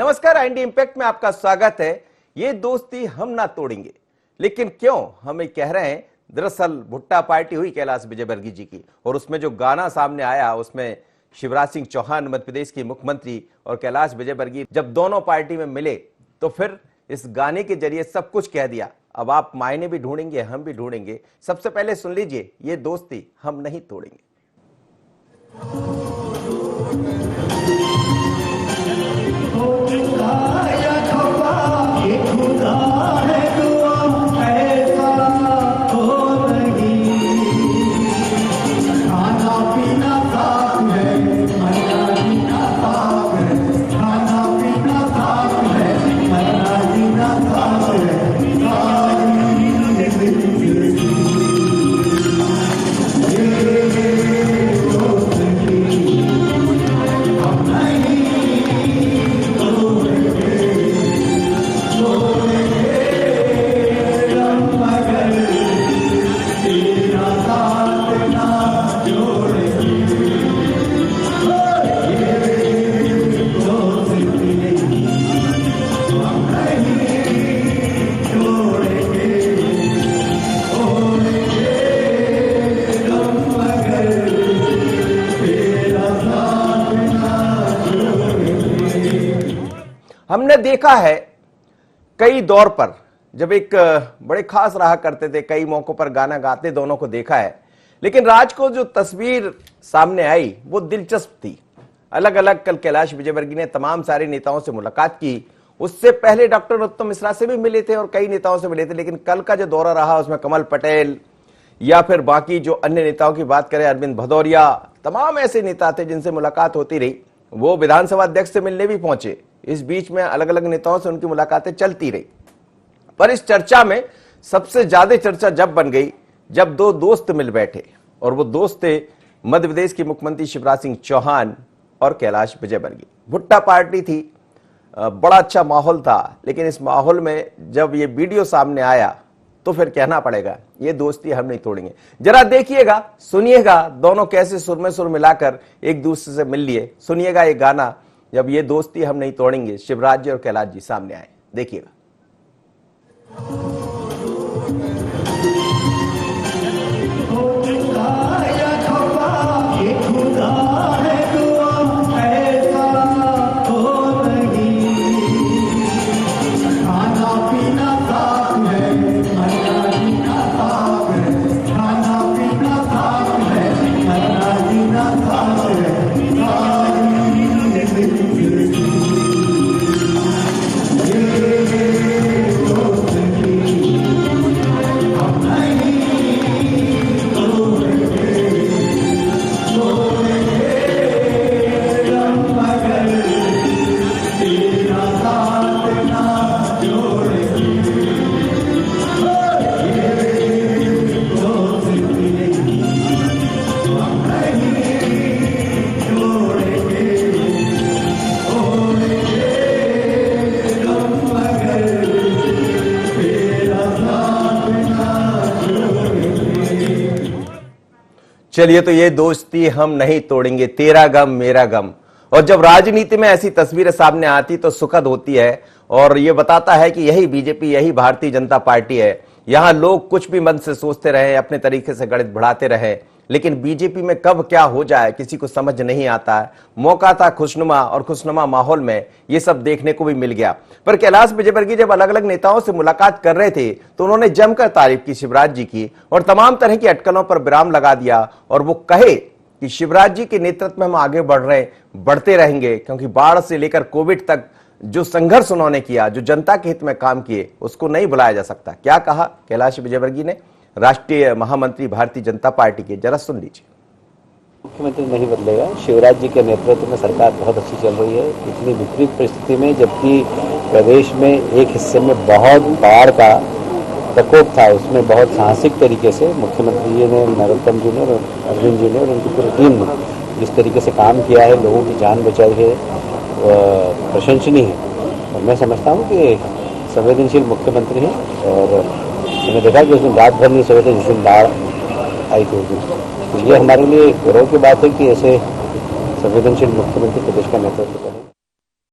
नमस्कार, IND impact में आपका स्वागत है। ये दोस्ती हम ना तोड़ेंगे, लेकिन क्यों हमें कह रहे हैं। दरअसल भुट्टा पार्टी हुई कैलाश विजयवर्गीय जी की, और उसमें जो गाना सामने आया उसमें शिवराज सिंह चौहान मध्य प्रदेश के मुख्यमंत्री और कैलाश विजयवर्गीय जब दोनों पार्टी में मिले तो फिर इस गाने के जरिए सब कुछ कह दिया। अब आप मायने भी ढूंढेंगे, हम भी ढूंढेंगे। सबसे पहले सुन लीजिए, ये दोस्ती हम नहीं तोड़ेंगे। हमने देखा है कई दौर पर, जब एक बड़े खास रहा करते थे, कई मौकों पर गाना गाते दोनों को देखा है। लेकिन राज को जो तस्वीर सामने आई वो दिलचस्प थी। अलग अलग कल कैलाश विजयवर्गीय ने तमाम सारे नेताओं से मुलाकात की। उससे पहले डॉक्टर नरोत्तम मिश्रा से भी मिले थे और कई नेताओं से मिले थे। लेकिन कल का जो दौरा रहा उसमें कमल पटेल या फिर बाकी जो अन्य नेताओं की बात करें, अरविंद भदौरिया, तमाम ऐसे नेता थे जिनसे मुलाकात होती रही। वो विधानसभा अध्यक्ष से मिलने भी पहुंचे। इस बीच में अलग अलग नेताओं से उनकी मुलाकातें चलती रही। पर इस चर्चा में सबसे ज्यादा चर्चा जब बन गई जब दो दोस्त मिल बैठे, और वो दोस्त थे मध्य प्रदेश के मुख्यमंत्री शिवराज सिंह चौहान और कैलाश विजयवर्गीय। भुट्टा पार्टी थी, बड़ा अच्छा माहौल था। लेकिन इस माहौल में जब ये वीडियो सामने आया तो फिर कहना पड़ेगा ये दोस्ती हम नहीं तोड़ेंगे। जरा देखिएगा, सुनिएगा दोनों कैसे सुर में सुर मिलाकर एक दूसरे से मिल लिए। सुनिएगा ये गाना, जब ये दोस्ती हम नहीं तोड़ेंगे शिवराज जी और कैलाश जी सामने आए। देखिएगा। चलिए, तो ये दोस्ती हम नहीं तोड़ेंगे, तेरा गम मेरा गम। और जब राजनीति में ऐसी तस्वीरें सामने आती तो सुखद होती है, और ये बताता है कि यही बीजेपी, यही भारतीय जनता पार्टी है। यहां लोग कुछ भी मन से सोचते रहे, अपने तरीके से गणित बढ़ाते रहे, लेकिन बीजेपी में कब क्या हो जाए किसी को समझ नहीं आता है। मौका था खुशनुमा, और खुशनुमा माहौल में ये सब देखने को भी मिल गया। पर कैलाश विजयवर्गीय जब अलग अलग नेताओं से मुलाकात कर रहे थे तो उन्होंने जमकर तारीफ की शिवराज जी की, और तमाम तरह की अटकलों पर विराम लगा दिया। और वो कहे कि शिवराज जी के नेतृत्व में हम आगे बढ़ते रहेंगे, क्योंकि बाढ़ से लेकर कोविड तक जो संघर्ष उन्होंने किया, जो जनता के हित में काम किए, उसको नहीं भुलाया जा सकता। क्या कहा कैलाश विजयवर्गीय ने, राष्ट्रीय महामंत्री भारतीय जनता पार्टी के, जरा सुन लीजिए। मुख्यमंत्री नहीं बदलेगा। शिवराज जी के नेतृत्व में सरकार बहुत अच्छी चल रही है। इतनी विपरीत परिस्थिति में, जबकि प्रदेश में एक हिस्से में बहुत बाढ़ का प्रकोप था, उसमें बहुत साहसिक तरीके से मुख्यमंत्री जी ने, नरोत्तम जी ने और अरविंद जी ने और उनकी पूरी टीम ने जिस तरीके से काम किया है, लोगों की जान बचाई है, प्रशंसनीय है। और मैं समझता हूँ कि संवेदनशील मुख्यमंत्री हैं। और मैंने देखा कि उस दिन रात भर नहीं सोए थे जिस दिन बाढ़ आई थी उस दिन। तो ये हमारे लिए गौरव की बात है कि ऐसे संवेदनशील मुख्यमंत्री प्रदेश का नेतृत्व करें।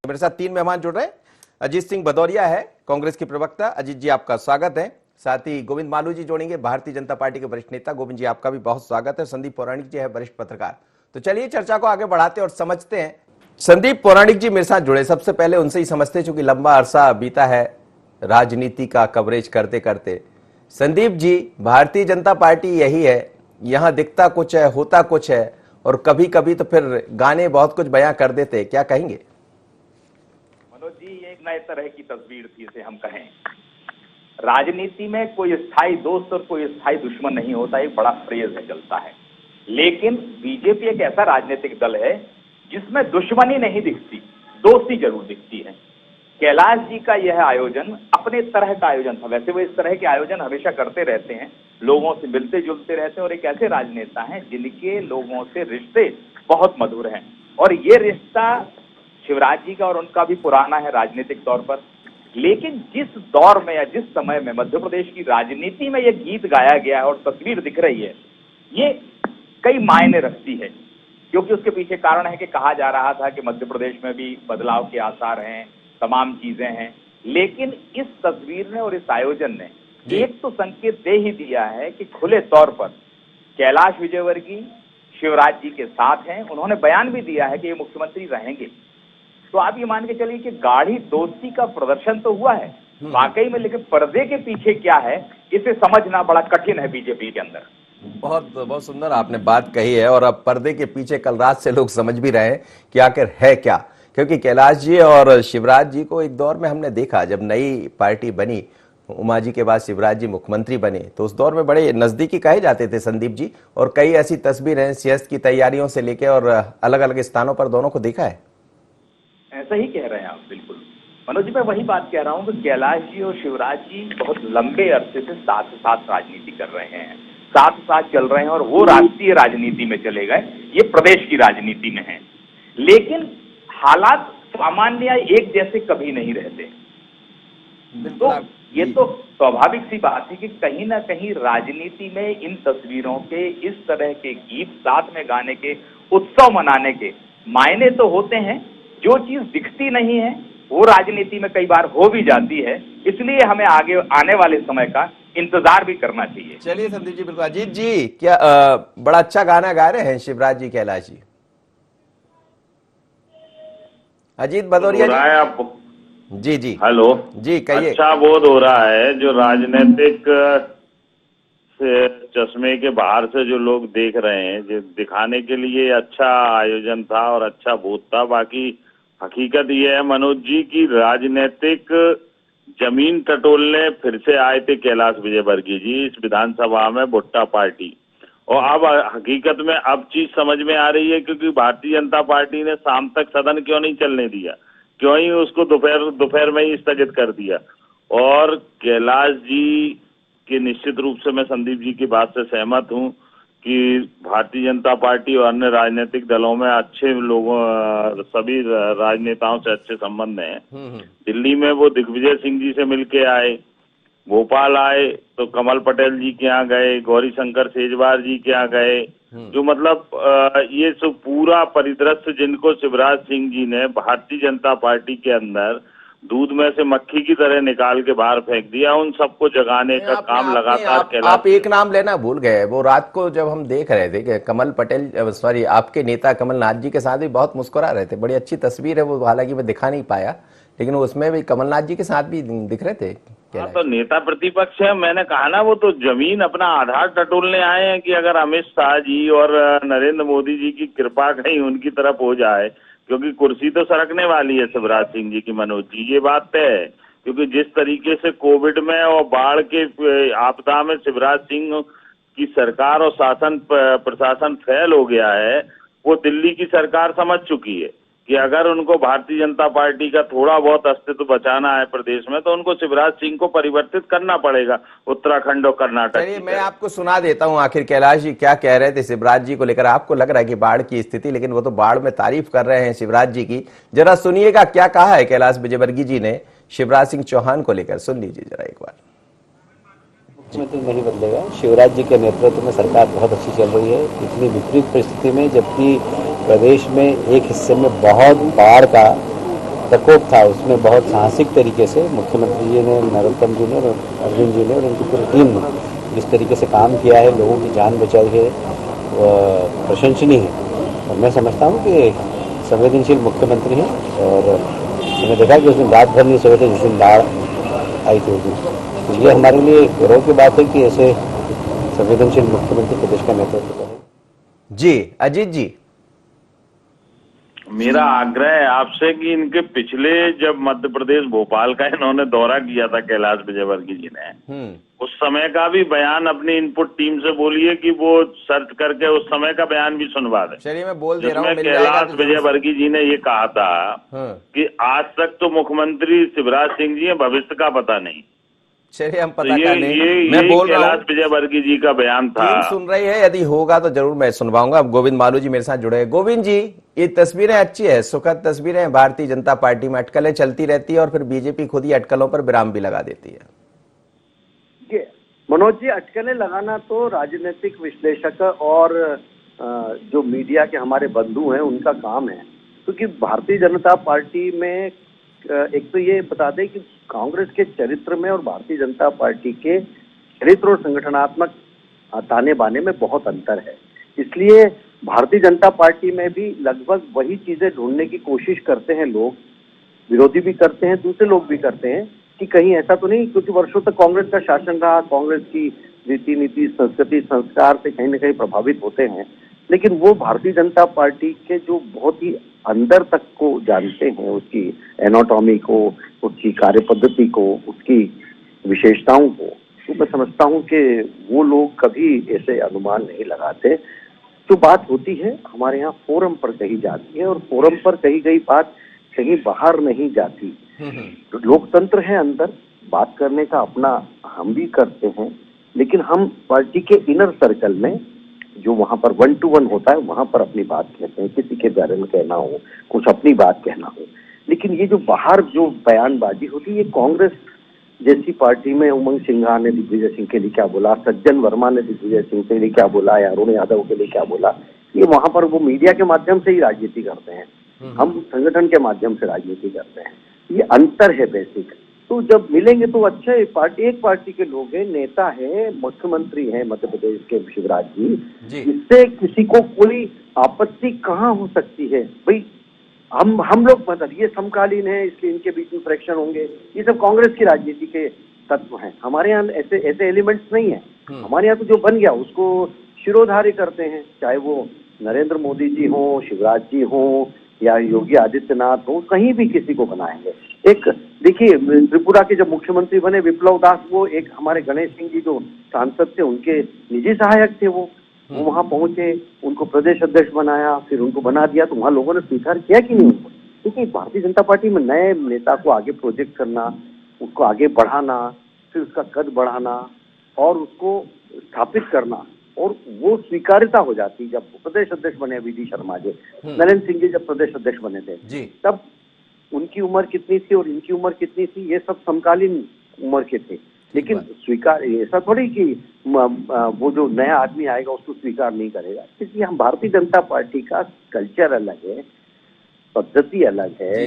मेरे साथ 3 मेहमान जुड़ रहे हैं। अजीत सिंह भदौरिया है, कांग्रेस के प्रवक्ता। अजीत जी, आपका स्वागत है। साथ ही गोविंद मालू जी जोड़ेंगे, भारतीय जनता पार्टी के वरिष्ठ नेता। गोविंद जी, आपका भी बहुत स्वागत है। संदीप पौराणिक जी है, वरिष्ठ पत्रकार। तो चलिए चर्चा को आगे बढ़ाते और समझते हैं। संदीप पौराणिक जी मेरे साथ जुड़े। सबसे पहले उनसे ही समझते, चूंकि लंबा अरसा बीता है राजनीति का कवरेज करते करते। संदीप जी, भारतीय जनता पार्टी यही है, यहां दिखता कुछ है, होता कुछ है, और कभी कभी तो फिर गाने बहुत कुछ बयां कर देते। क्या कहेंगे? मनोज जी, ये एक नए तरह की तस्वीर थी, इसे हम कहें। राजनीति में कोई स्थायी दोस्त और कोई स्थायी दुश्मन नहीं होता, एक बड़ा फ्रेज है, चलता है। लेकिन बीजेपी एक ऐसा राजनीतिक दल है जिसमें दुश्मनी नहीं दिखती, दोस्ती जरूर दिखती है। कैलाश जी का यह आयोजन अपने तरह का आयोजन था। वैसे वो इस तरह के आयोजन हमेशा करते रहते हैं, लोगों से मिलते जुलते रहते हैं, और एक ऐसे राजनेता हैं जिनके लोगों से रिश्ते बहुत मधुर हैं। और ये रिश्ता शिवराज जी का और उनका भी पुराना है राजनीतिक तौर पर। लेकिन जिस दौर में या जिस समय में मध्य प्रदेश की राजनीति में ये गीत गाया गया है और तस्वीर दिख रही है, ये कई मायने रखती है। क्योंकि उसके पीछे कारण है कि कहा जा रहा था कि मध्य प्रदेश में भी बदलाव के आसार हैं, तमाम चीजें हैं। लेकिन इस तस्वीर ने और इस आयोजन ने एक तो संकेत दे ही दिया है कि खुले तौर पर कैलाश विजयवर्गीय शिवराज जी के साथ हैं। उन्होंने बयान भी दिया है कि ये मुख्यमंत्री रहेंगे। तो आप ये मान के चलिए कि गाढ़ी दोस्ती का प्रदर्शन तो हुआ है वाकई में, लेकिन पर्दे के पीछे क्या है, इसे समझना बड़ा कठिन है बीजेपी के अंदर। बहुत बहुत सुंदर आपने बात कही है। और अब पर्दे के पीछे कल रात से लोग समझ भी रहे हैं कि आखिर है क्या। क्योंकि कैलाश जी और शिवराज जी को एक दौर में हमने देखा, जब नई पार्टी बनी, उमा जी के बाद शिवराज जी मुख्यमंत्री बने, तो उस दौर में बड़े नजदीकी कहे जाते थे संदीप जी। और कई ऐसी तस्वीरें सियासत की तैयारियों से लेकर और अलग अलग स्थानों पर दोनों को देखा है। ऐसा ही कह रहे हैं आप, बिल्कुल मनोज जी। मैं वही बात कह रहा हूं कि कैलाश जी और शिवराज जी बहुत लंबे अरसे से साथ साथ राजनीति कर रहे हैं, साथ साथ चल रहे हैं, और वो राष्ट्रीय राजनीति में चले गए, ये प्रदेश की राजनीति में है। लेकिन हालात सामान्य एक जैसे कभी नहीं रहते। तो ये तो स्वाभाविक सी बात है कि कहीं ना कहीं राजनीति में इन तस्वीरों के, इस तरह के गीत साथ में गाने के, उत्सव मनाने के मायने तो होते हैं। जो चीज दिखती नहीं है वो राजनीति में कई बार हो भी जाती है, इसलिए हमें आगे आने वाले समय का इंतजार भी करना चाहिए। चलिए संदीप जी, बिल्कुल। अजीत जी, क्या बड़ा अच्छा गाना गा रहे हैं शिवराज जी, कैलाश जी? अजीत भदौरिया जी। जी हेलो जी, कहिए। अच्छा बोध हो रहा है जो राजनीतिक से चश्मे के बाहर से जो लोग देख रहे हैं, जो दिखाने के लिए अच्छा आयोजन था और अच्छा बोध था। बाकी हकीकत ये है मनोज जी की राजनीतिक जमीन टटोलने फिर से आए थे कैलाश विजयवर्गीय जी इस विधानसभा में, भुट्टा पार्टी। और अब हकीकत में अब चीज समझ में आ रही है, क्योंकि भारतीय जनता पार्टी ने शाम तक सदन क्यों नहीं चलने दिया, क्यों ही उसको दोपहर में ही स्थगित कर दिया। और कैलाश जी के निश्चित रूप से मैं संदीप जी की बात से सहमत हूं कि भारतीय जनता पार्टी और अन्य राजनीतिक दलों में अच्छे लोगों, सभी राजनेताओं से अच्छे संबंध हैं। दिल्ली में वो दिग्विजय सिंह जी से मिलके आए, भोपाल आए तो कमल पटेल जी के यहाँ गए, गौरी शंकर सेजवार जी के यहाँ गए। जो मतलब ये सब पूरा परिदृश्य जिनको शिवराज सिंह जी ने भारतीय जनता पार्टी के अंदर दूध में से मक्खी की तरह निकाल के बाहर फेंक दिया, उन सबको जगाने का काम लगातार कैलाश। आप एक नाम लेना भूल गए। वो रात को जब हम देख रहे थे कि कमल पटेल, सॉरी, आपके नेता कमलनाथ जी के साथ भी बहुत मुस्कुरा रहे थे। बड़ी अच्छी तस्वीर है वो, हालांकि मैं दिखा नहीं पाया, लेकिन उसमें भी कमलनाथ जी के साथ भी दिख रहे थे। हाँ, तो नेता प्रतिपक्ष है, मैंने कहा ना, वो तो जमीन अपना आधार टटोलने आए हैं कि अगर अमित शाह जी और नरेंद्र मोदी जी की कृपा कहीं उनकी तरफ हो जाए, क्योंकि कुर्सी तो सरकने वाली है शिवराज सिंह जी की मनोज जी, ये बात तय है। क्योंकि जिस तरीके से कोविड में और बाढ़ के आपदा में शिवराज सिंह की सरकार और शासन प्रशासन फेल हो गया है, वो दिल्ली की सरकार समझ चुकी है कि अगर उनको भारतीय जनता पार्टी का थोड़ा बहुत अस्तित्व बचाना है प्रदेश में, तो उनको शिवराज सिंह को परिवर्तित करना पड़ेगा उत्तराखंड और कर्नाटक। चलिए मैं आपको सुना देता हूं आखिर कैलाश जी क्या कह रहे थे शिवराज जी को लेकर। आपको लग रहा है कि बाढ़ की स्थिति, लेकिन वो तो बाढ़ में तारीफ कर रहे हैं शिवराज जी की। जरा सुनिएगा क्या कहा है कैलाश विजयवर्गीय जी ने शिवराज सिंह चौहान को लेकर, सुन लीजिए जरा एक बार। मुख्यमंत्री नहीं बदलेगा, शिवराज जी के नेतृत्व में सरकार बहुत अच्छी चल रही है। इतनी विपरीत परिस्थिति में, जबकि प्रदेश में एक हिस्से में बहुत बाढ़ का प्रकोप था उसमें बहुत साहसिक तरीके से मुख्यमंत्री जी ने, नरोत्तम जी ने और अरविंद जी ने और उनकी पूरी टीम ने जिस तरीके से काम किया है, लोगों की जान बचाई है, प्रशंसनीय है। और मैं समझता हूँ कि संवेदनशील मुख्यमंत्री हैं और मैंने देखा कि उस दिन रात भर नहीं सोए थे जिस दिन बाढ़ आई थी उस दिन। तो ये हमारे लिए गौरव की बात है कि ऐसे संवेदनशील मुख्यमंत्री प्रदेश का नेतृत्व करें। जी अजीत जी, मेरा आग्रह है आपसे कि इनके पिछले जब मध्य प्रदेश भोपाल का इन्होंने दौरा किया था कैलाश विजयवर्गीय जी ने, उस समय का भी बयान अपनी इनपुट टीम से बोलिए कि वो सर्च करके उस समय का बयान भी सुनवा दें। चलिए मैं बोल दे रहा हूँ, जिसमें मिल जाएगा कैलाश तो जरूर। विजयवर्गीय जी ने ये कहा था कि आज तक तो मुख्यमंत्री शिवराज सिंह जी हैं, भविष्य का पता नहीं। चलिए हम तो पता कर लें। मैं ये बोल रहा हूँ, कैलाश विजयवर्गीय जी का बयान था। टीम सुन रही है, यदि होगा तो जरूर मैं सुनवाऊंगा। अब गोविंद मालू जी मेरे साथ जुड़े हैं। गोविंद जी, ये तस्वीरें अच्छी है, सुखद तस्वीरें हैं। भारतीय जनता पार्टी में अटकलें चलती रहती है और फिर बीजेपी खुद ही अटकलों पर विराम भी लगा देती है। मनोज जी, अटकलें लगाना तो राजनीतिक विश्लेषक और जो मीडिया के हमारे बंधु हैं उनका काम है, क्योंकि भारतीय जनता पार्टी में एक तो ये बता दें कि कांग्रेस के चरित्र में और भारतीय जनता पार्टी के चरित्र और संगठनात्मक ताने बाने में बहुत अंतर है। इसलिए भारतीय जनता पार्टी में भी लगभग वही चीजें ढूंढने की कोशिश करते हैं लोग, विरोधी भी करते हैं, दूसरे लोग भी करते हैं कि कहीं ऐसा तो नहीं, क्योंकि वर्षों तक कांग्रेस का शासन रहा, कांग्रेस की रीति नीति संस्कृति संस्कार से कहीं न कहीं प्रभावित होते हैं, लेकिन वो भारतीय जनता पार्टी के जो बहुत ही अंदर तक को जानते हैं, उसकी एनाटॉमी को, उसकी कार्य पद्धति को, उसकी विशेषताओं को, तो मैं समझता हूं कि वो लोग कभी ऐसे अनुमान नहीं लगाते। जो बात होती है हमारे यहाँ फोरम पर कही जाती है और फोरम पर कही गई बात कहीं बाहर नहीं जाती। लोकतंत्र है, अंदर बात करने का अपना हम भी करते हैं, लेकिन हम पार्टी के इनर सर्कल में जो वहां पर 1 to 1 होता है वहां पर अपनी बात कहते हैं, किसी के बारे में कहना हो, कुछ अपनी बात कहना हो। लेकिन ये जो बाहर जो बयानबाजी होती है, ये कांग्रेस जैसी पार्टी में उमंग सिंघा ने दिग्विजय सिंह के लिए क्या बोला, सज्जन वर्मा ने दिग्विजय सिंह के लिए क्या बोला, या अरुण यादव के लिए क्या बोला, ये वहां पर वो मीडिया के माध्यम से ही राजनीति करते हैं, हम संगठन के माध्यम से राजनीति करते हैं। ये अंतर है बेसिक। तो जब मिलेंगे तो अच्छा, एक पार्टी के लोग हैं, नेता है, मुख्यमंत्री है मध्य प्रदेश के शिवराज जी, इससे किसी को कोई आपत्ति कहाँ हो सकती है भाई। हम लोग मतलब ये समकालीन है, इसलिए इनके बीच में फ्रैक्शन होंगे, ये सब कांग्रेस की राजनीति के तत्व हैं। हमारे यहाँ ऐसे एलिमेंट्स नहीं है। हमारे यहाँ तो जो बन गया उसको शिरोधार्य करते हैं, चाहे वो नरेंद्र मोदी जी हो, शिवराज जी हो या योगी आदित्यनाथ हो, कहीं भी किसी को बनाएंगे। एक देखिए, त्रिपुरा के जब मुख्यमंत्री बने विप्लव दास, वो एक हमारे गणेश सिंह जी जो सांसद थे उनके निजी सहायक थे, वो वहां पहुंचे, उनको प्रदेश अध्यक्ष बनाया, फिर उनको बना दिया, तो वहां लोगों ने स्वीकार किया कि नहीं उनको? क्योंकि भारतीय जनता पार्टी में नए नेता को आगे प्रोजेक्ट करना, उसको आगे बढ़ाना, फिर उसका कद बढ़ाना और उसको स्थापित करना, और वो स्वीकार्यता हो जाती। जब प्रदेश अध्यक्ष बने वीडी शर्मा जी, नरेंद्र सिंह जी जब प्रदेश अध्यक्ष बने थे तब उनकी उम्र कितनी थी और इनकी उम्र कितनी थी, ये सब समकालीन उम्र के थे। लेकिन स्वीकार ऐसा थोड़ी कि वो जो नया आदमी आएगा उसको स्वीकार नहीं करेगा, क्योंकि हम भारतीय जनता पार्टी का कल्चर अलग है, पद्धति अलग है,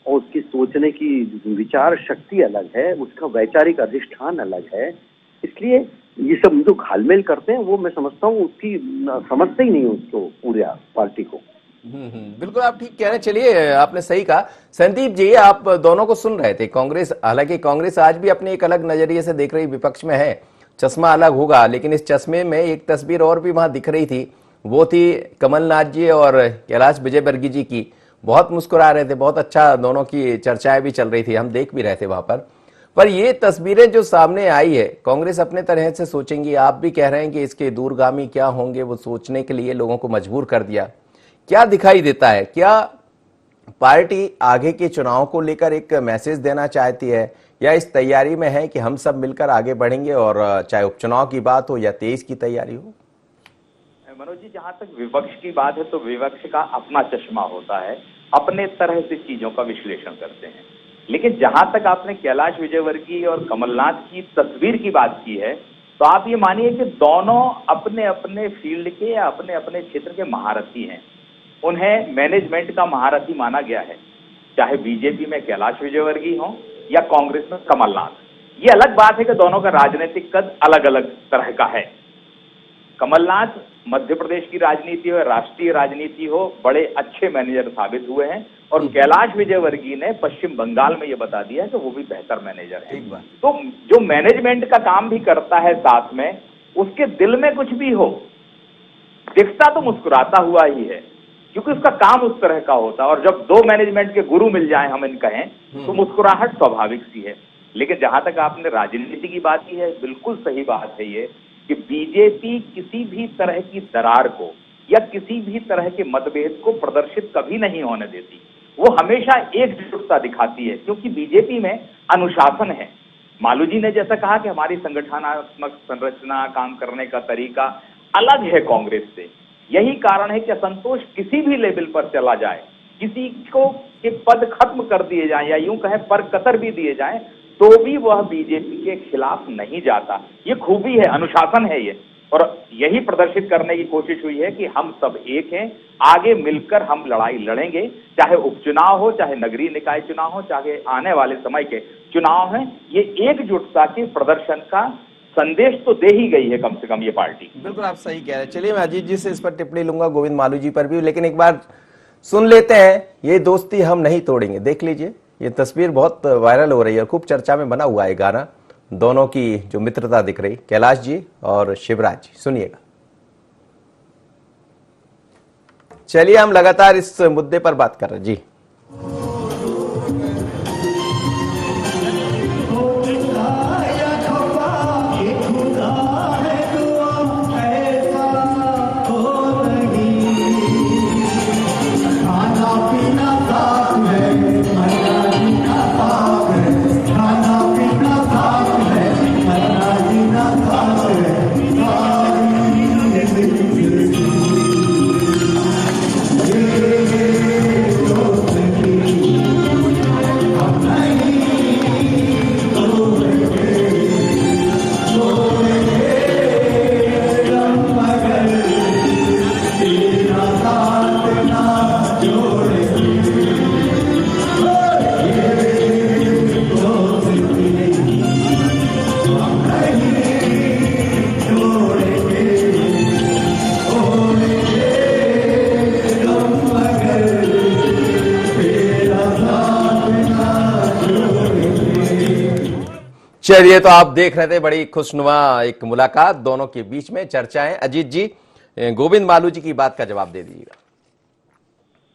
और उसकी सोचने की विचार शक्ति अलग है, उसका वैचारिक अधिष्ठान अलग है। इसलिए ये सब जो घालमेल करते हैं वो मैं समझता हूँ उसकी समझते ही नहीं उसको, पूरे पार्टी को। बिल्कुल आप ठीक कह रहे हैं। चलिए, आपने सही कहा। संदीप जी, आप दोनों को सुन रहे थे। कांग्रेस, हालांकि कांग्रेस आज भी अपने एक अलग नजरिए से देख रही, विपक्ष में है, चश्मा अलग होगा, लेकिन इस चश्मे में एक तस्वीर और भी वहां दिख रही थी, वो थी कमलनाथ जी और कैलाश विजयवर्गीय जी की। बहुत मुस्कुरा रहे थे, बहुत अच्छा, दोनों की चर्चाएं भी चल रही थी, हम देख भी रहे थे वहां पर ये तस्वीरें जो सामने आई है, कांग्रेस अपने तरह से सोचेंगी, आप भी कह रहे हैं कि इसके दूरगामी क्या होंगे, वो सोचने के लिए लोगों को मजबूर कर दिया। क्या दिखाई देता है? क्या पार्टी आगे के चुनाव को लेकर एक मैसेज देना चाहती है, या इस तैयारी में है कि हम सब मिलकर आगे बढ़ेंगे, और चाहे उपचुनाव की बात हो या 23 की तैयारी हो? मनोज जी, जहां तक विपक्ष की बात है तो विपक्ष का अपना चश्मा होता है, अपने तरह से चीजों का विश्लेषण करते हैं। लेकिन जहां तक आपने कैलाश विजयवर्गीय और कमलनाथ की तस्वीर की बात की है, तो आप ये मानिए कि दोनों अपने अपने फील्ड के या अपने अपने क्षेत्र के महारथी हैं। उन्हें मैनेजमेंट का महारथी माना गया है। चाहे बीजेपी में कैलाश विजयवर्गीय हो या कांग्रेस में कमलनाथ। ये अलग बात है कि दोनों का राजनीतिक कद अलग अलग तरह का है। कमलनाथ मध्य प्रदेश की राजनीति हो, राष्ट्रीय राजनीति हो, बड़े अच्छे मैनेजर साबित हुए हैं, और कैलाश विजयवर्गीय ने पश्चिम बंगाल में ये बता दिया है कि वो भी बेहतर मैनेजर है। तो जो मैनेजमेंट का काम भी करता है साथ में, उसके दिल में कुछ भी हो, दिखता तो मुस्कुराता हुआ ही है, क्योंकि उसका काम उस तरह का होता है। और जब दो मैनेजमेंट के गुरु मिल जाएं, हम इन कहें, तो मुस्कुराहट स्वाभाविक सी है। लेकिन जहां तक आपने राजनीति की बात की है, बिल्कुल सही बात है ये कि बीजेपी किसी भी तरह की दरार को या किसी भी तरह के मतभेद को प्रदर्शित कभी नहीं होने देती। वो हमेशा एकजुटता दिखाती है, क्योंकि बीजेपी में अनुशासन है। मालू जी ने जैसा कहा कि हमारी संगठनात्मक संरचना, काम करने का तरीका अलग है कांग्रेस से। यही कारण है कि असंतोष किसी भी लेवल पर चला जाए, किसी को के पद खत्म कर दिए जाएं या यूं कहें पर कतर भी दिए जाएं, तो भी वह बीजेपी के खिलाफ नहीं जाता। ये खूबी है, अनुशासन है ये, और यही प्रदर्शित करने की कोशिश हुई है कि हम सब एक हैं, आगे मिलकर हम लड़ाई लड़ेंगे, चाहे उपचुनाव हो, चाहे नगरीय निकाय चुनाव हो, चाहे आने वाले समय के चुनाव हैं। ये एकजुटता के प्रदर्शन का संदेश तो दे ही गई है कम से कम ये पार्टी। बिल्कुल आप सही कह रहे हैं। चलिए मैं अजीत जी से इस पर टिप्पणी लूंगा, गोविंद मालू जी पर भी, लेकिन एक बार सुन लेते हैं ये दोस्ती हम नहीं तोड़ेंगे। देख लीजिए, ये तस्वीर बहुत वायरल हो रही है, खूब चर्चा में बना हुआ है गाना, दोनों की जो मित्रता दिख रही, कैलाश जी और शिवराज जी। सुनिएगा। चलिए हम लगातार इस मुद्दे पर बात कर रहे हैं जी। चलिए, तो आप देख रहे थे बड़ी खुशनुमा एक मुलाकात, दोनों के बीच में चर्चाएं। अजीत जी, गोविंद मालू जी की बात का जवाब दे दीजिएगा।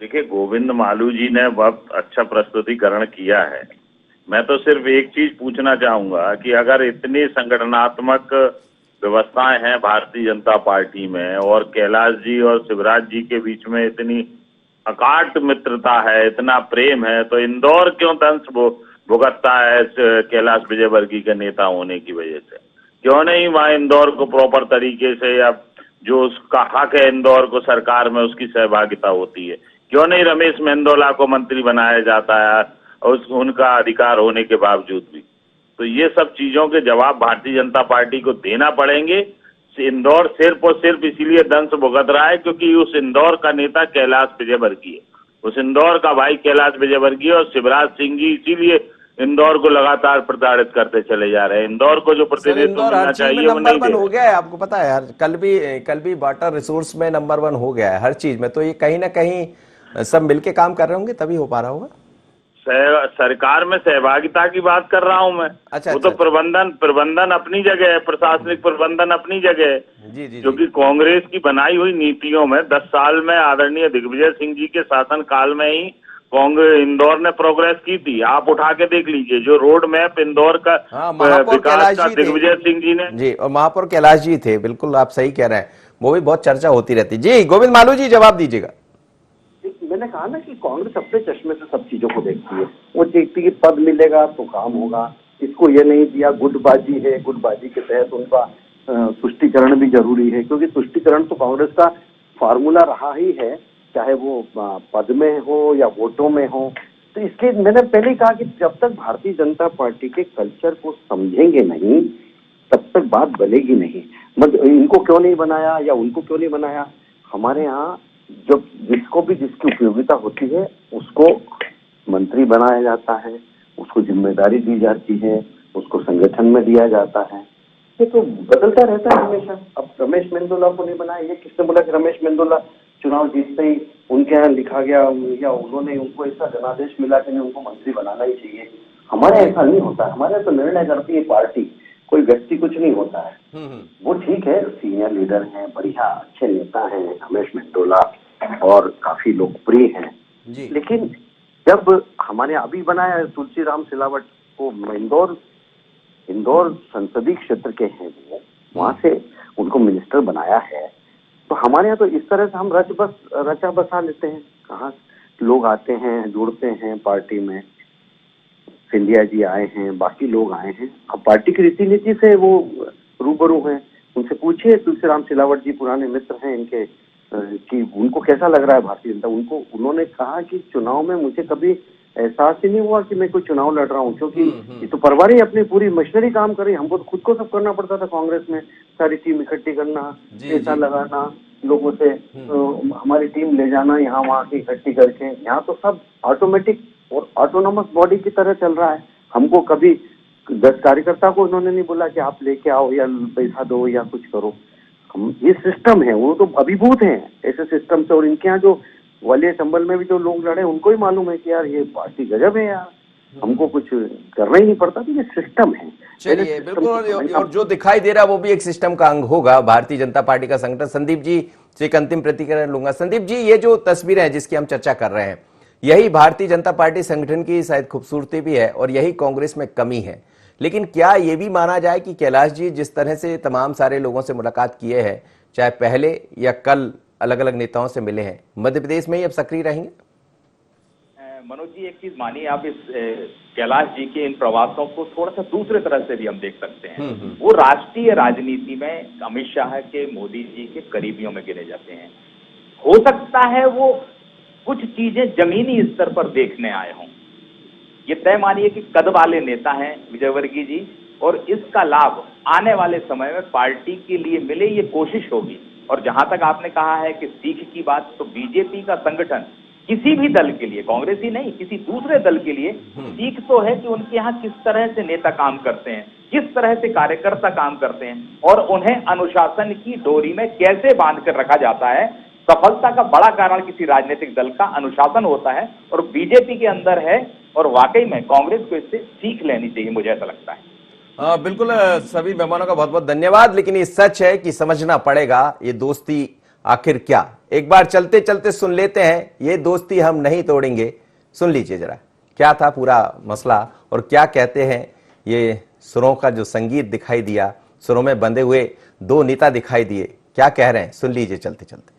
देखिए, गोविंद मालू जी ने बहुत अच्छा प्रस्तुतिकरण किया है। मैं तो सिर्फ एक चीज पूछना चाहूंगा कि अगर इतनी संगठनात्मक व्यवस्थाएं हैं भारतीय जनता पार्टी में, और कैलाश जी और शिवराज जी के बीच में इतनी अकाट मित्रता है, इतना प्रेम है, तो इंदौर क्यों दंश भुगतता है कैलाश विजयवर्गीय के नेता होने की वजह से? क्यों नहीं वहां इंदौर को प्रॉपर तरीके से, या जो उसका हक है इंदौर को सरकार में, उसकी सहभागिता होती है? क्यों नहीं रमेश मेंदोला को मंत्री बनाया जाता है उनका अधिकार होने के बावजूद भी? तो ये सब चीजों के जवाब भारतीय जनता पार्टी को देना पड़ेंगे। इंदौर सिर्फ और सिर्फ इसीलिए दंश भुगत रहा है क्योंकि उस इंदौर का नेता कैलाश विजयवर्गीय है, उस इंदौर का भाई कैलाश विजयवर्गीय और शिवराज सिंह जी इसीलिए इंदौर को लगातार प्रताड़ित करते चले जा रहे हैं। इंदौर को जो प्रतिनिधित्व मिलना चाहिए वो नहीं नंबर 1 हो गया है, आपको पता है यार। कल भी वाटर रिसोर्स में नंबर 1 हो गया है हर चीज में। तो ये कहीं ना कहीं सब मिलके काम कर रहे होंगे, तभी हो पा रहा होगा। सरकार में सहभागिता की बात कर रहा हूं मैं। अच्छा, वो तो प्रबंधन अपनी जगह है, प्रशासनिक प्रबंधन अपनी जगह है, क्योंकि कांग्रेस की बनाई हुई नीतियों में 10 साल में आदरणीय दिग्विजय सिंह जी के शासन काल में ही कांग्रेस इंदौर ने प्रोग्रेस की थी। आप उठा के देख लीजिए जो रोड मैप इंदौर का विकास का दिग्विजय सिंह जी ने जी, और महापौर कैलाश जी थे। बिल्कुल आप सही कह रहे हैं, वो भी बहुत चर्चा होती रहती। जी गोविंद मालू जी, जवाब दीजिएगा। मैंने कहा ना कि कांग्रेस अपने चश्मे से सब चीजों को देखती है। वो देखती है कि पद मिलेगा तो काम होगा, इसको ये नहीं दिया, गुटबाजी है, गुटबाजी के तहत उनका तुष्टीकरण भी जरूरी है, क्योंकि तुष्टीकरण तो कांग्रेस का फार्मूला रहा ही है, चाहे वो पद में हो या वोटों में हो। तो इसके मैंने पहले ही कहा कि जब तक भारतीय जनता पार्टी के कल्चर को समझेंगे नहीं तब तक बात बनेगी नहीं। मतलब इनको क्यों नहीं बनाया या उनको क्यों नहीं बनाया, हमारे यहाँ जब जिसको भी जिसकी उपयोगिता होती है उसको मंत्री बनाया जाता है, उसको जिम्मेदारी दी जाती है, उसको संगठन में दिया जाता है। ये तो बदलता रहता है हमेशा। अब रमेश मेंदोला को नहीं बनाया, ये किसने बोला कि रमेश मेंदोला चुनाव जीतते ही उनके यहाँ लिखा गया या उन्होंने उनको ऐसा जनादेश मिला कि नहीं उनको मंत्री बनाना ही चाहिए? हमारे ऐसा नहीं होता। हमारे यहाँ तो निर्णय करती है पार्टी, कोई व्यक्ति कुछ नहीं होता है। वो ठीक है, सीनियर लीडर हैं, बढ़िया अच्छे नेता हैं रमेश मेंदोला और काफी लोकप्रिय हैं, लेकिन जब हमारे अभी बनाया तुलसीराम सिलावट को इंदौर संसदीय क्षेत्र के हैं, वो वहां से उनको मिनिस्टर बनाया है, तो हमारे यहाँ तो इस तरह से हम रचा बसा लेते हैं। कहाँ लोग आते हैं, जुड़ते हैं पार्टी में, सिंधिया जी आए हैं, बाकी लोग आए हैं, अब पार्टी की रीति नीति से वो रूबरू हैं। उनसे पूछिए, तुलसीराम सिलावट जी पुराने मित्र हैं इनके, कि उनको कैसा लग रहा है भारतीय जनता। उन्होंने कहा कि चुनाव में मुझे कभी एहसास ही नहीं हुआ कि मैं कोई चुनाव लड़ रहा हूँ, क्योंकि ये तो परवार ही अपनी पूरी मशीनरी काम कर रही है। हमको तो खुद को सब करना पड़ता था कांग्रेस में, सारी टीम इकट्ठी करना, पैसा लगाना, लोगों से हमारी टीम ले जाना यहाँ वहाँ की इकट्ठी करके। यहाँ तो सब ऑटोमेटिक और ऑटोनोमस बॉडी की तरह चल रहा है। हमको कभी 10 कार्यकर्ता को उन्होंने नहीं बोला कि आप लेके आओ या पैसा दो या कुछ करो। हम ये सिस्टम है, वो तो अभिभूत हैं ऐसे सिस्टम से। और इनके यहाँ जो वाले चंबल में भी जो लोग लड़े उनको ही मालूम है कि यार ये पार्टी गजब है यार, हमको कुछ करना ही नहीं पड़ता। तो ये सिस्टम है। चलिए, बिल्कुल। और जो दिखाई दे रहा है वो भी एक सिस्टम का अंग होगा, भारतीय जनता पार्टी का संगठन। संदीप जी से एक अंतिम प्रतिक्रिया लूंगा। संदीप जी, ये जो तस्वीरें हैं जिसकी हम चर्चा कर रहे हैं, यही भारतीय जनता पार्टी संगठन की शायद खूबसूरती भी है और यही कांग्रेस में कमी है। लेकिन क्या ये भी माना जाए कि कैलाश जी जिस तरह से तमाम सारे लोगों से मुलाकात किए हैं, चाहे पहले या कल अलग अलग नेताओं से मिले हैं, मध्य प्रदेश में ही अब सक्रिय रहेंगे? मनोज जी, एक चीज मानिए, आप इस कैलाश जी के इन प्रवासों को थोड़ा सा दूसरे तरह से भी हम देख सकते हैं। वो राष्ट्रीय राजनीति में अमित शाह के, मोदी जी के करीबियों में गिने जाते हैं। हो सकता है वो कुछ चीजें जमीनी स्तर पर देखने आए हों। ये तय मानिए कि कद वाले नेता हैं विजयवर्गीय जी, और इसका लाभ आने वाले समय में पार्टी के लिए मिले, ये कोशिश होगी। और जहां तक आपने कहा है कि सीख की बात, तो बीजेपी का संगठन किसी भी दल के लिए, कांग्रेस ही नहीं किसी दूसरे दल के लिए सीख तो है कि उनके यहाँ किस तरह से नेता काम करते हैं, किस तरह से कार्यकर्ता काम करते हैं, और उन्हें अनुशासन की डोरी में कैसे बांध कर रखा जाता है। सफलता का बड़ा कारण किसी राजनीतिक दल का अनुशासन होता है, और बीजेपी के अंदर है, और वाकई में कांग्रेस को इससे सीख लेनी चाहिए, मुझे ऐसा लगता है। बिल्कुल। सभी मेहमानों का बहुत बहुत धन्यवाद। लेकिन ये सच है कि समझना पड़ेगा ये दोस्ती आखिर क्या। एक बार चलते चलते सुन लेते हैं, ये दोस्ती हम नहीं तोड़ेंगे। सुन लीजिए जरा क्या था पूरा मसला और क्या कहते हैं। ये सुरों का जो संगीत दिखाई दिया, सुरों में बंधे हुए दो नेता दिखाई दिए, क्या कह रहे हैं सुन लीजिए चलते चलते।